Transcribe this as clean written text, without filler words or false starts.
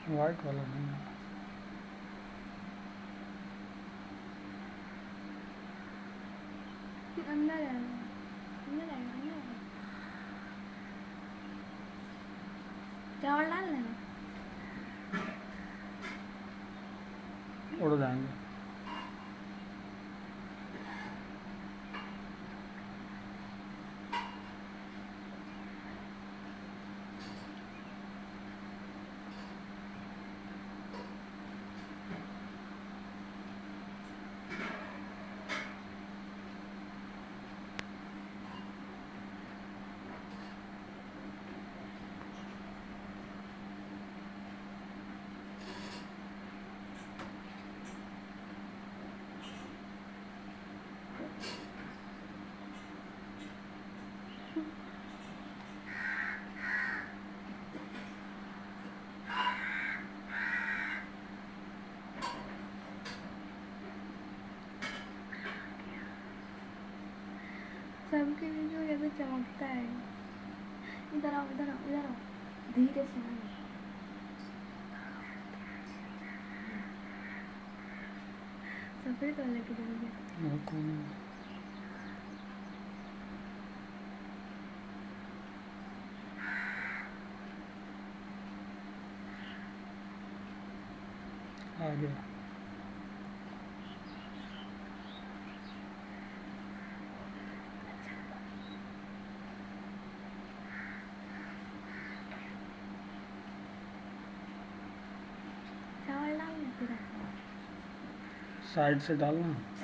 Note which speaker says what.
Speaker 1: White वाला नहीं।
Speaker 2: अंदर है, अंदर है, अंदर है। चावल डाल लेना।
Speaker 1: उड़ जाएंगे।
Speaker 2: सबके लिए जो ये तो चमकता है। इधर आओ, इधर आओ, इधर आओ, धीरे से आओ। सफेद वाले की जरूरत।
Speaker 1: वो कौन है? आ गया।
Speaker 2: चावल डाल लेते हैं।
Speaker 1: साइड से डालना।